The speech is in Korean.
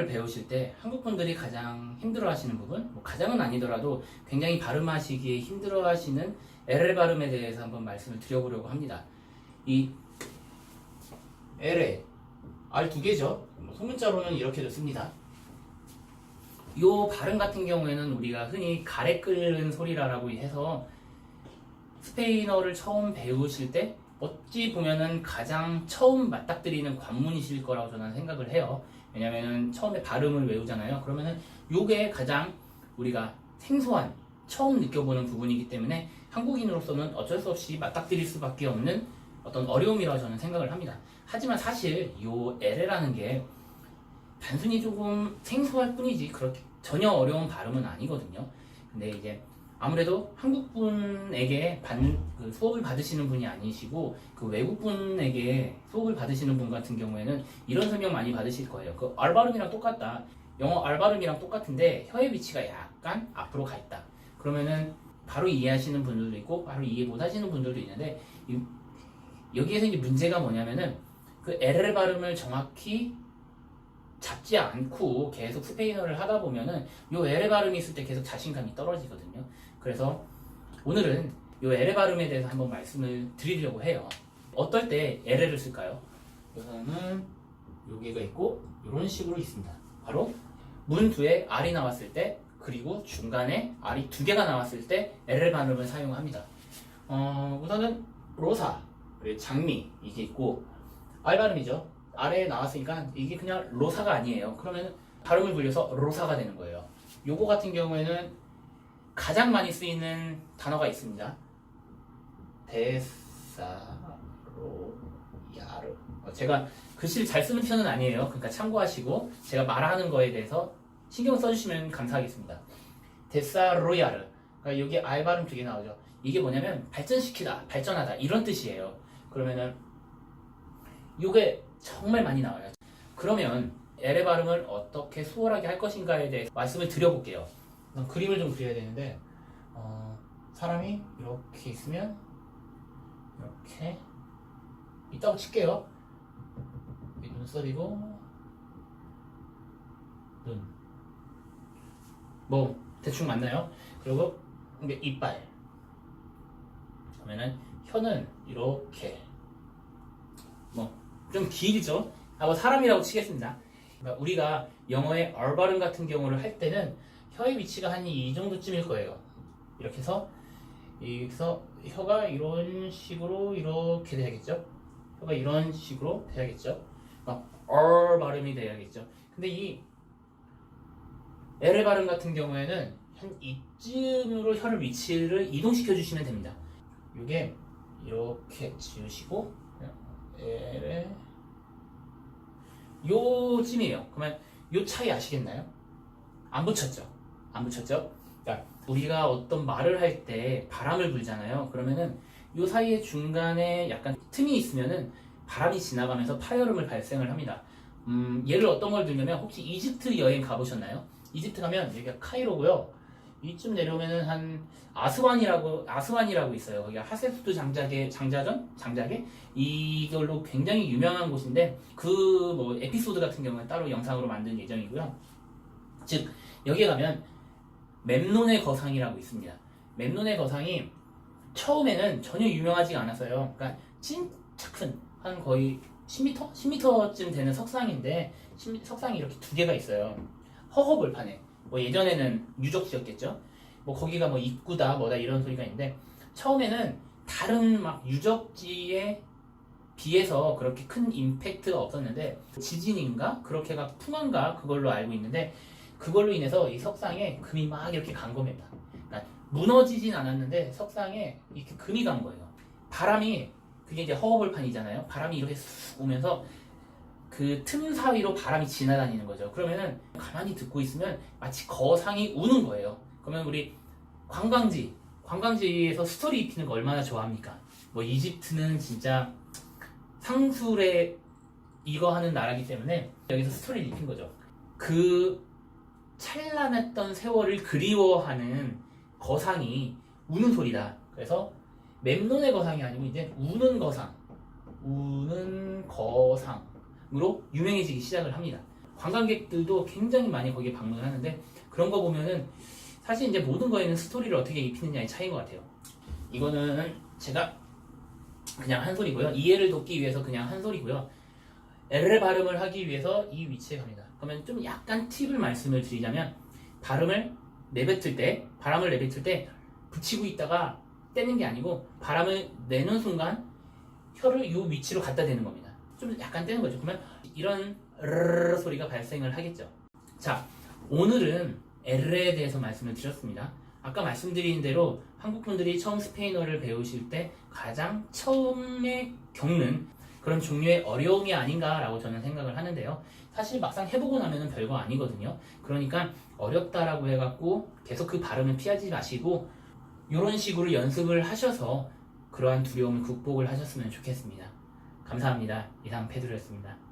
스페인어를 배우실 때 한국 분들이 가장 힘들어하시는 부분, 뭐 가장은 아니더라도 굉장히 발음하시기에 힘들어하시는 LL 발음에 대해서 한번 말씀을 드려보려고 합니다. 이 LL, R 두 개죠. 소문자로는 이렇게 씁니다. 이 발음 같은 경우에는 우리가 흔히 가래 끓는 소리라고 해서 스페인어를 처음 배우실 때 어찌 보면은 가장 처음 맞닥뜨리는 관문이실 거라고 저는 생각을 해요. 왜냐면은 처음에 발음을 외우잖아요. 그러면은 요게 가장 우리가 생소한, 처음 느껴보는 부분이기 때문에 한국인으로서는 어쩔 수 없이 맞닥뜨릴 수밖에 없는 어떤 어려움이라고 저는 생각을 합니다. 하지만 사실 요 LL라는 게 단순히 조금 생소할 뿐이지 그렇게 전혀 어려운 발음은 아니거든요. 근데 이제 아무래도 한국분에게 그 수업을 받으시는 분이 아니시고 그 외국분에게 수업을 받으시는 분 같은 경우에는 이런 설명 많이 받으실 거예요. 그 R 발음이랑 똑같다. 영어 R 발음이랑 똑같은데 혀의 위치가 약간 앞으로 가 있다. 그러면은 바로 이해하시는 분들도 있고 바로 이해 못 하시는 분들도 있는데 여기에서 이제 문제가 뭐냐면은 그 LL 발음을 정확히 잡지 않고 계속 스페인어를 하다 보면은 요 LL 발음이 있을 때 계속 자신감이 떨어지거든요. 그래서 오늘은 요 LL 발음에 대해서 한번 말씀을 드리려고 해요. 어떨 때 LL을 쓸까요? 우선은 여기가 있고 이런 식으로 있습니다. 바로 문 뒤에 R이 나왔을 때 그리고 중간에 R이 두 개가 나왔을 때 LL 발음을 사용합니다. 우선은 로사, 그리고 장미 이게 있고 R 발음이죠. 아래에 나왔으니까 이게 그냥 로사가 아니에요. 그러면 발음을 굴려서 로사가 되는 거예요. 요거 같은 경우에는 가장 많이 쓰이는 단어가 있습니다. 데사로야르. 제가 글씨를 잘 쓰는 편은 아니에요. 그러니까 참고하시고 제가 말하는 거에 대해서 신경 써주시면 감사하겠습니다. 데사로야르. 그러니까 여기 R 발음 두 개 나오죠. 이게 뭐냐면 발전시키다, 발전하다 이런 뜻이에요. 그러면은 요게 정말 많이 나와요. 그러면 LL 발음을 어떻게 수월하게 할 것인가에 대해서 말씀을 드려볼게요. 그림을 좀 그려야 되는데 사람이 이렇게 있으면 이렇게 있다고 칠게요. 눈썹이고 눈, 뭐 대충 맞나요? 그리고 이게 이빨. 그러면은 혀는 이렇게 좀 길죠? 하고 사람이라고 치겠습니다. 그러니까 우리가 영어의 R 발음 같은 경우를 할 때는 혀의 위치가 한 이 정도쯤일 거예요. 이렇게 해서 여기서 혀가 이런 식으로 이렇게 돼야겠죠? 혀가 이런 식으로 돼야겠죠? R 발음이 돼야겠죠? 근데 이 L 발음 같은 경우에는 한 이쯤으로 혀를 위치를 이동시켜 주시면 됩니다. 이게 이렇게 지우시고 L에 요쯤이에요. 그러면 요 차이 아시겠나요? 안 붙였죠? 안 붙였죠? 그러니까 우리가 어떤 말을 할 때 바람을 불잖아요. 그러면은 요 사이에 중간에 약간 틈이 있으면은 바람이 지나가면서 파열음을 발생을 합니다. 예를 어떤 걸 들냐면 혹시 이집트 여행 가보셨나요? 이집트 가면 여기가 카이로고요. 이쯤 내려오면은 한 아스완이라고 있어요. 거기가 하세수도 장자게 이걸로 굉장히 유명한 곳인데 그 뭐 에피소드 같은 경우는 따로 영상으로 만들 예정이고요. 즉 여기에 가면 멤논의 거상이라고 있습니다. 멤논의 거상이 처음에는 전혀 유명하지가 않았어요. 그러니까 진짜 큰 한 거의 10m? 10m쯤 되는 석상인데 석상이 이렇게 두 개가 있어요. 허허벌판에. 뭐 예전에는 유적지였겠죠. 뭐 거기가 뭐 입구다 뭐다 이런 소리가 있는데 처음에는 다른 막 유적지에 비해서 그렇게 큰 임팩트가 없었는데 지진인가 그렇게가 풍한가 그걸로 알고 있는데 그걸로 인해서 이 석상에 금이 막 이렇게 간 겁니다. 그러니까 무너지진 않았는데 석상에 이렇게 금이 간 거예요. 바람이 그게 이제 허허벌판이잖아요. 바람이 이렇게 쑥 오면서 그 틈 사이로 바람이 지나다니는 거죠. 그러면은 가만히 듣고 있으면 마치 거상이 우는 거예요. 그러면 우리 관광지에서 스토리 입히는 거 얼마나 좋아합니까? 뭐 이집트는 진짜 상술에 이거 하는 나라기 때문에 여기서 스토리를 입힌 거죠. 그 찬란했던 세월을 그리워하는 거상이 우는 소리다. 그래서 memnon의 거상이 아니고 이제 우는 거상으로 유명해지기 시작을 합니다. 관광객들도 굉장히 많이 거기에 방문을 하는데 그런 거 보면은 사실 이제 모든 거에는 스토리를 어떻게 입히느냐의 차이인 것 같아요. 이거는 제가 그냥 한 소리고요. 이해를 돕기 위해서 그냥 한 소리고요. L 발음을 하기 위해서 이 위치에 갑니다. 그러면 좀 약간 팁을 말씀을 드리자면 바람을 내뱉을 때 붙이고 있다가 떼는 게 아니고 바람을 내는 순간 혀를 이 위치로 갖다 대는 겁니다. 좀 약간 떼는 거죠. 그러면 이런 르르 소리가 발생을 하겠죠. 자, 오늘은 L에 대해서 말씀을 드렸습니다. 아까 말씀드린 대로 한국 분들이 처음 스페인어를 배우실 때 가장 처음에 겪는 그런 종류의 어려움이 아닌가라고 저는 생각을 하는데요. 사실 막상 해보고 나면 별거 아니거든요. 그러니까 어렵다라고 해갖고 계속 그 발음을 피하지 마시고 이런 식으로 연습을 하셔서 그러한 두려움을 극복을 하셨으면 좋겠습니다. 감사합니다. 이상 페드로였습니다.